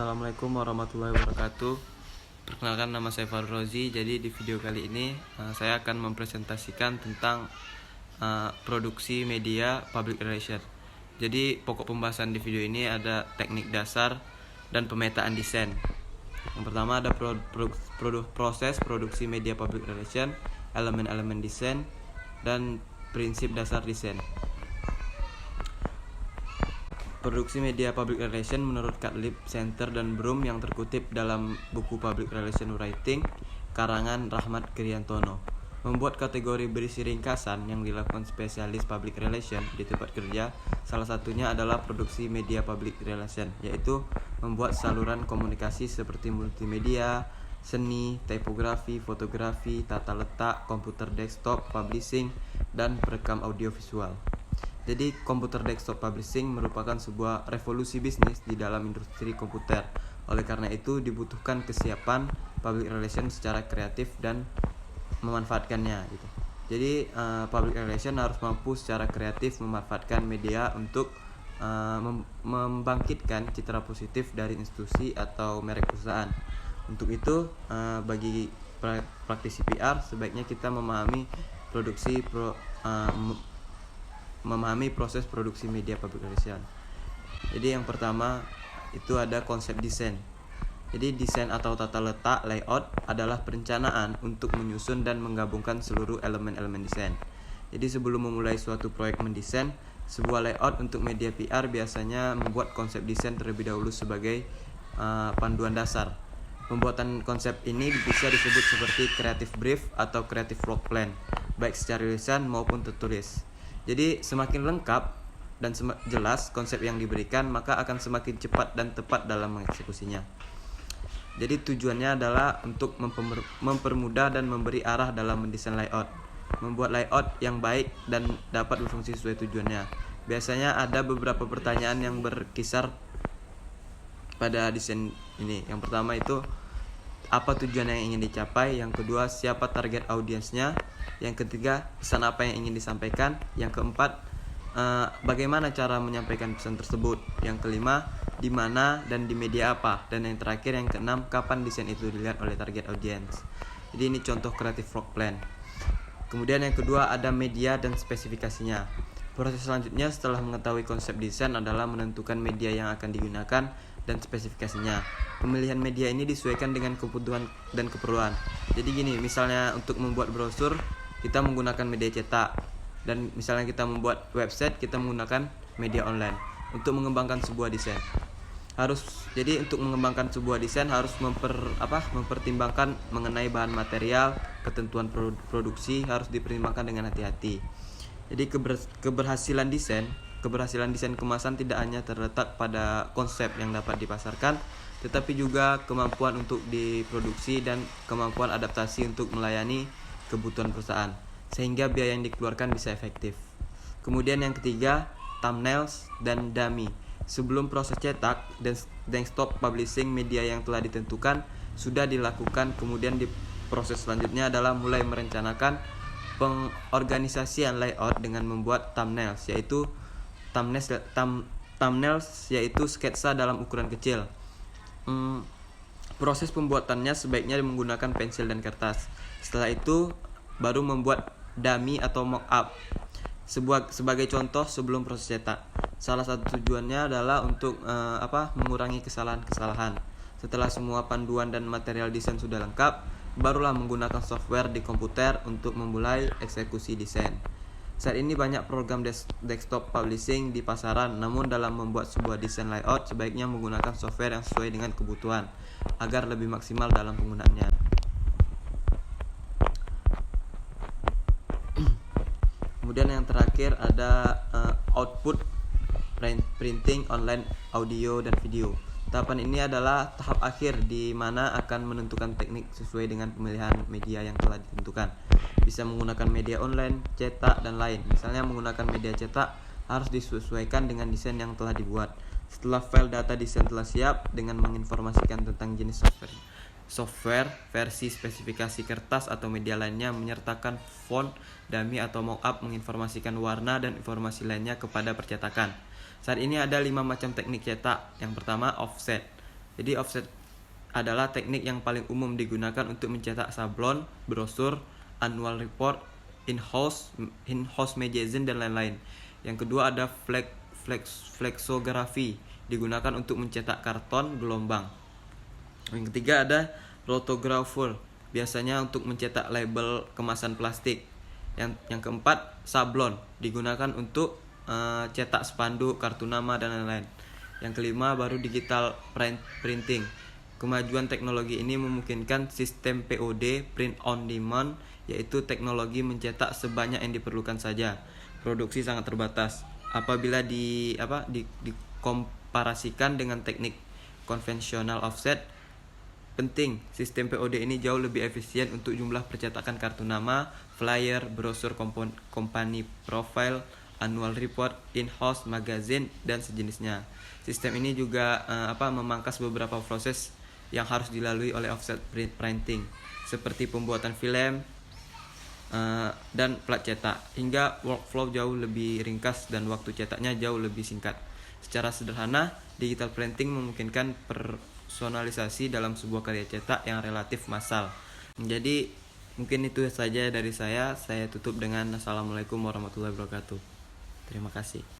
Assalamualaikum warahmatullahi wabarakatuh. Perkenalkan, nama saya Farul Rozi. Jadi di video kali ini saya akan mempresentasikan tentang produksi media public relation. Jadi pokok pembahasan di video ini ada teknik dasar dan pemetaan desain. Yang pertama ada proses produksi media public relation, elemen-elemen desain, dan prinsip dasar desain. Produksi media public relation menurut Catlib, Center, dan Broom yang terkutip dalam buku Public Relation Writing karangan Rahmat Kriyantono. Membuat kategori berisi ringkasan yang dilakukan spesialis public relation di tempat kerja, salah satunya adalah produksi media public relation, yaitu membuat saluran komunikasi seperti multimedia, seni, tipografi, fotografi, tata letak, komputer desktop, publishing, dan perekam audiovisual. Jadi komputer desktop publishing merupakan sebuah revolusi bisnis di dalam industri komputer. Oleh karena itu dibutuhkan kesiapan public relation secara kreatif dan memanfaatkannya gitu. Jadi public relation harus mampu secara kreatif memanfaatkan media untuk membangkitkan citra positif dari institusi atau merek perusahaan. Untuk itu bagi praktisi PR sebaiknya kita memahami proses produksi media public relation. Jadi yang pertama itu ada konsep desain. Jadi desain atau tata letak layout adalah perencanaan untuk menyusun dan menggabungkan seluruh elemen-elemen desain. Jadi sebelum memulai suatu proyek mendesain sebuah layout untuk media PR, biasanya membuat konsep desain terlebih dahulu sebagai panduan dasar. Pembuatan konsep ini bisa disebut seperti creative brief atau creative work plan, baik secara lisan maupun tertulis. Jadi semakin lengkap dan jelas konsep yang diberikan, maka akan semakin cepat dan tepat dalam mengeksekusinya. Jadi tujuannya adalah untuk mempermudah dan memberi arah dalam mendesain layout, membuat layout yang baik dan dapat berfungsi sesuai tujuannya. Biasanya ada beberapa pertanyaan yang berkisar pada desain ini. Yang pertama itu apa tujuan yang ingin dicapai, yang kedua siapa target audiensnya, yang ketiga pesan apa yang ingin disampaikan, yang keempat bagaimana cara menyampaikan pesan tersebut, yang kelima di mana dan di media apa, dan yang terakhir yang keenam kapan desain itu dilihat oleh target audience. Jadi ini contoh creative work plan. Kemudian yang kedua ada media dan spesifikasinya. Proses selanjutnya setelah mengetahui konsep desain adalah menentukan media yang akan digunakan dan spesifikasinya. Pemilihan media ini disesuaikan dengan kebutuhan dan keperluan. Jadi gini, misalnya untuk membuat brosur kita menggunakan media cetak, dan misalnya kita membuat website kita menggunakan media online. Untuk mengembangkan sebuah desain untuk mengembangkan sebuah desain harus mempertimbangkan mengenai bahan material, ketentuan produksi harus dipertimbangkan dengan hati-hati. Jadi keberhasilan desain kemasan tidak hanya terletak pada konsep yang dapat dipasarkan, tetapi juga kemampuan untuk diproduksi dan kemampuan adaptasi untuk melayani kebutuhan perusahaan, sehingga biaya yang dikeluarkan bisa efektif. Kemudian yang ketiga, thumbnails dan dummy. Sebelum proses cetak dan desktop publishing, media yang telah ditentukan sudah dilakukan. Kemudian di proses selanjutnya adalah mulai merencanakan pengorganisasian layout dengan membuat thumbnails yaitu sketsa dalam ukuran kecil. Proses pembuatannya sebaiknya menggunakan pensil dan kertas. Setelah itu baru membuat dummy atau mock-up sebagai contoh sebelum proses cetak. Salah satu tujuannya adalah untuk mengurangi kesalahan-kesalahan. Setelah semua panduan dan material desain sudah lengkap, barulah menggunakan software di komputer untuk memulai eksekusi desain. Saat ini banyak program desktop publishing di pasaran, namun dalam membuat sebuah desain layout sebaiknya menggunakan software yang sesuai dengan kebutuhan agar lebih maksimal dalam penggunaannya. Kemudian yang terakhir ada output printing online audio dan video. Tahapan ini adalah tahap akhir di mana akan menentukan teknik sesuai dengan pemilihan media yang telah ditentukan. Bisa menggunakan media online, cetak, dan lain. Misalnya menggunakan media cetak harus disesuaikan dengan desain yang telah dibuat. Setelah file data desain telah siap dengan menginformasikan tentang jenis software, versi, spesifikasi kertas atau media lainnya, menyertakan font, dummy atau mockup, menginformasikan warna dan informasi lainnya kepada percetakan. Saat ini ada 5 macam teknik cetak. Yang pertama offset. Jadi offset adalah teknik yang paling umum digunakan untuk mencetak sablon, brosur, annual report, in-house magazine dan lain-lain. Yang kedua ada flexografi, digunakan untuk mencetak karton gelombang. Yang ketiga ada rotographer, biasanya untuk mencetak label kemasan plastik. Yang keempat sablon, digunakan untuk cetak spanduk, kartu nama dan lain-lain. Yang kelima baru digital printing. Kemajuan teknologi ini memungkinkan sistem POD, print on demand, yaitu teknologi mencetak sebanyak yang diperlukan saja. Produksi sangat terbatas. Apabila dikomparasikan dengan teknik konvensional offset, penting sistem POD ini jauh lebih efisien untuk jumlah percetakan kartu nama, flyer, brosur company profile, annual report, in-house magazine dan sejenisnya. Sistem ini juga memangkas beberapa proses yang harus dilalui oleh offset printing, seperti pembuatan film dan plat cetak, hingga workflow jauh lebih ringkas dan waktu cetaknya jauh lebih singkat. Secara sederhana, digital printing memungkinkan personalisasi dalam sebuah karya cetak yang relatif massal. Jadi mungkin itu saja dari saya tutup dengan Assalamualaikum warahmatullahi wabarakatuh. Terima kasih.